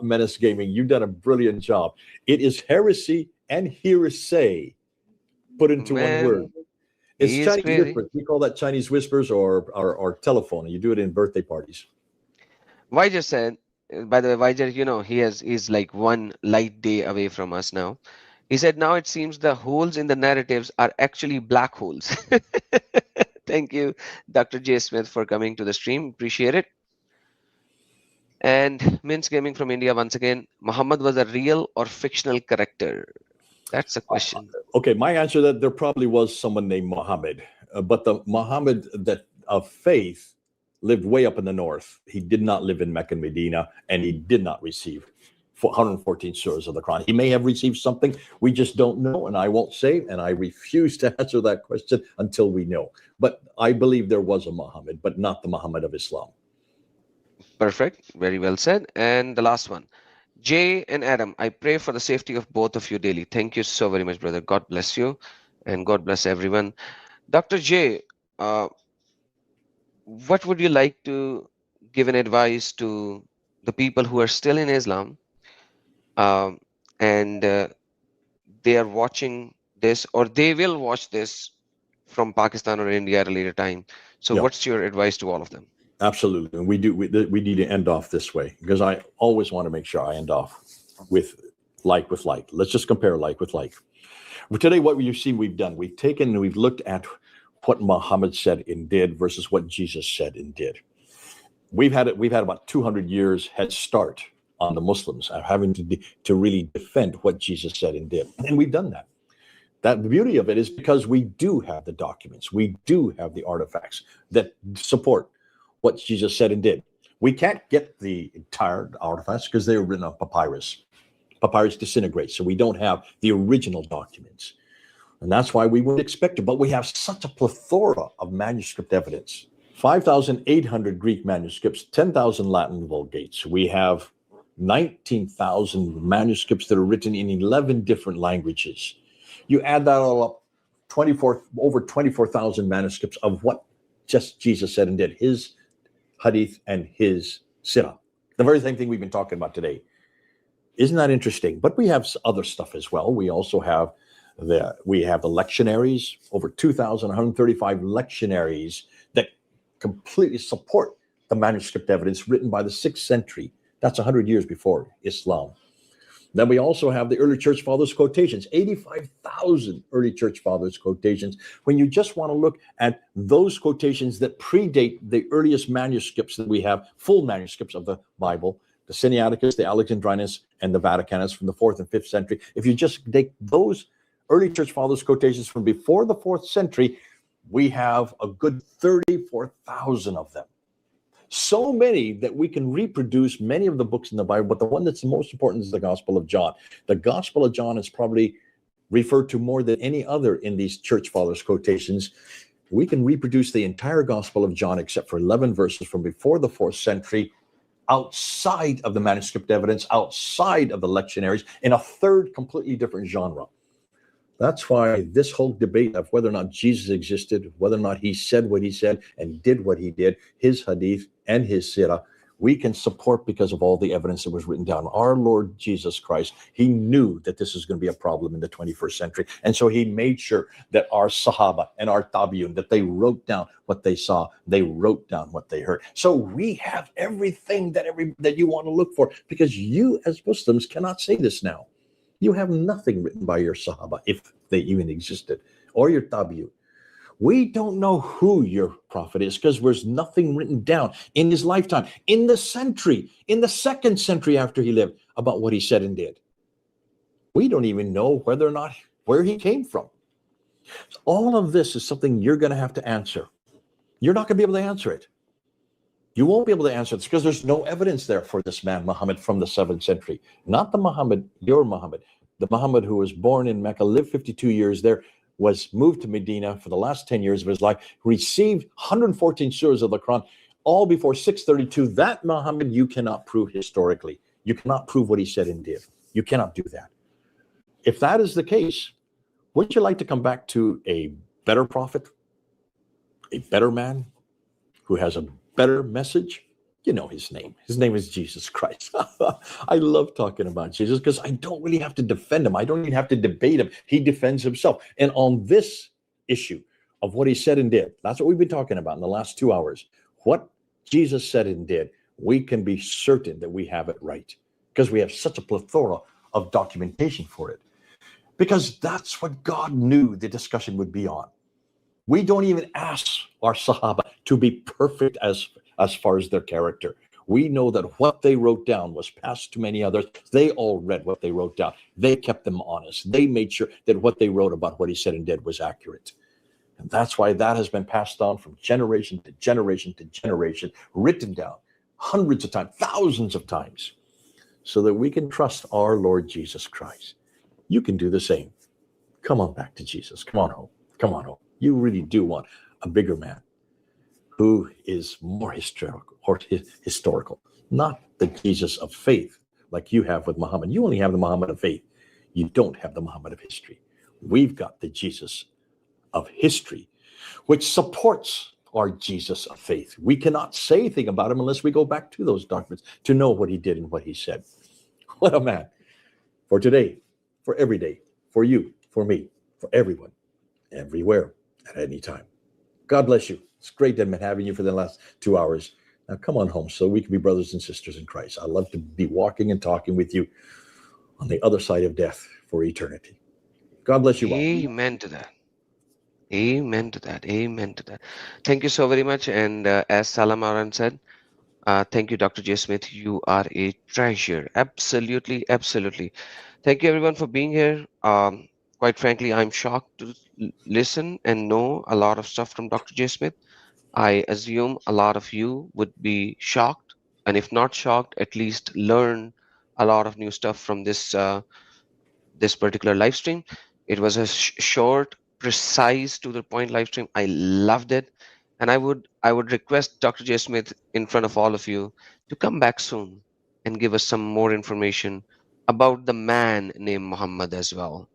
Speaker 2: Menace Gaming. You've done a brilliant job. It is heresy and hearsay put into one word. It's Chinese whispers. We call that Chinese whispers or telephone. You do it in birthday parties.
Speaker 1: Viger said, by the way, Viger, he's like one light day away from us now. He said, now it seems the holes in the narratives are actually black holes. Thank you, Dr. J. Smith, for coming to the stream. Appreciate it. And Mince Gaming from India once again. Muhammad was a real or fictional character? That's a question.
Speaker 2: Okay, my answer that there probably was someone named Muhammad, but the Muhammad that of faith lived way up in the north. He did not live in Mecca and Medina, and he did not receive 114 surahs of the Quran. He may have received something, we just don't know, and I won't say, and I refuse to answer that question until we know. But I believe there was a Muhammad, but not the Muhammad of Islam.
Speaker 1: Perfect. Very well said. And the last one. Jay and Adam, I pray for the safety of both of you daily. Thank you so very much, brother. God bless you, and God bless everyone. Dr. J, what would you like to give an advice to the people who are still in Islam, and they are watching this, or they will watch this from Pakistan or India at a later time? So
Speaker 2: Yeah.
Speaker 1: what's your advice to all of them?
Speaker 2: Absolutely. And we need to end off this way, because I always want to make sure I end off with like. Let's just compare like with like. But today, what you've seen we've done, we've taken and we've looked at what Muhammad said and did versus what Jesus said and did. We've had about 200 years head start on the Muslims having to really defend what Jesus said and did. And we've done that. The beauty of it is because we do have the documents, we do have the artifacts that support what Jesus said and did. We can't get the entire artifacts because they were written on papyrus. Papyrus disintegrates, so we don't have the original documents. And that's why we would expect it. But we have such a plethora of manuscript evidence. 5,800 Greek manuscripts, 10,000 Latin vulgates. We have 19,000 manuscripts that are written in 11 different languages. You add that all up, over 24,000 manuscripts of what just Jesus said and did, his Hadith and his Sira. The very same thing we've been talking about today. Isn't that interesting? But we have other stuff as well. We also have the lectionaries, over 2,135 lectionaries that completely support the manuscript evidence written by the 6th century. That's 100 years before Islam. Then we also have the early church fathers quotations, 85,000 early church fathers quotations. When you just want to look at those quotations that predate the earliest manuscripts that we have, full manuscripts of the Bible, the Sinaiticus, the Alexandrinus, and the Vaticanus from the 4th and 5th century. If you just take those early church fathers quotations from before the 4th century, we have a good 34,000 of them. So many that we can reproduce many of the books in the Bible, but the one that's the most important is the Gospel of John. The Gospel of John is probably referred to more than any other in these church fathers quotations. We can reproduce the entire Gospel of John except for 11 verses from before the 4th century, outside of the manuscript evidence, outside of the lectionaries, in a third completely different genre. That's why this whole debate of whether or not Jesus existed, whether or not he said what he said and did what he did, his Hadith and his Sirah, we can support because of all the evidence that was written down. Our Lord Jesus Christ, he knew that this is going to be a problem in the 21st century. And so he made sure that our Sahaba and our Tabi'un, that they wrote down what they saw, they wrote down what they heard. So we have everything that you want to look for, because you as Muslims cannot say this now. You have nothing written by your Sahaba, if they even existed, or your Tabi'un. We don't know who your prophet is because there's nothing written down in his lifetime, in the 2nd century after he lived, about what he said and did. We don't even know whether or not where he came from. So all of this is something you're going to have to answer. You're not going to be able to answer it. You won't be able to answer it because there's no evidence there for this man, Muhammad, from the 7th century. Not the Muhammad, your Muhammad. The Muhammad who was born in Mecca, lived 52 years there, was moved to Medina for the last 10 years of his life, received 114 surahs of the Quran, all before 632. That Muhammad you cannot prove historically. You cannot prove what he said and did. You cannot do that. If that is the case, wouldn't you like to come back to a better prophet, a better man who has a better message? You know his name. His name is Jesus Christ. I love talking about Jesus because I don't really have to defend him. I don't even have to debate him. He defends himself. And on this issue of what he said and did, that's what we've been talking about in the last 2 hours. What Jesus said and did, we can be certain that we have it right because we have such a plethora of documentation for it. Because that's what God knew the discussion would be on. We don't even ask our Sahaba to be perfect as far as their character. We know that what they wrote down was passed to many others. They all read what they wrote down. They kept them honest. They made sure that what they wrote about what he said and did was accurate. And that's why that has been passed on from generation to generation to generation, written down hundreds of times, thousands of times, so that we can trust our Lord Jesus Christ. You can do the same. Come on back to Jesus. Come on home. Come on home. You really do want a bigger man who is more historical, not the Jesus of faith like you have with Muhammad. You only have the Muhammad of faith. You don't have the Muhammad of history. We've got the Jesus of history, which supports our Jesus of faith. We cannot say anything about him unless we go back to those documents to know what he did and what he said. What a man. For today, for every day, for you, for me, for everyone, everywhere, at any time. God bless you. It's great having you for the last 2 hours. Now come on home so we can be brothers and sisters in Christ. I love to be walking and talking with you on the other side of death for eternity. God bless you all.
Speaker 1: Amen to that. Amen to that. Amen to that. Thank you so very much. And as Salam Aran said, thank you, Dr. J. Smith. You are a treasure. Absolutely, absolutely. Thank you, everyone, for being here. Quite frankly, I'm shocked to listen and know a lot of stuff from Dr. J. Smith. I assume a lot of you would be shocked, and if not shocked, at least learn a lot of new stuff from this particular live stream. It was a short, precise, to the point live stream. I loved it, and I would request Dr. J. Smith in front of all of you to come back soon and give us some more information about the man named Muhammad as well,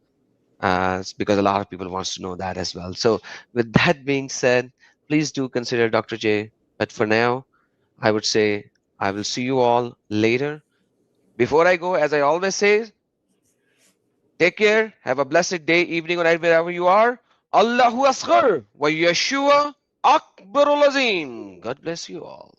Speaker 1: because a lot of people wants to know that as well. So with that being said, please do consider Dr. J. But for now, I would say I will see you all later. Before I go, as I always say, take care. Have a blessed day, evening, or night, wherever you are. Allahu Asghar wa Yeshua Akbarul Azim. God bless you all.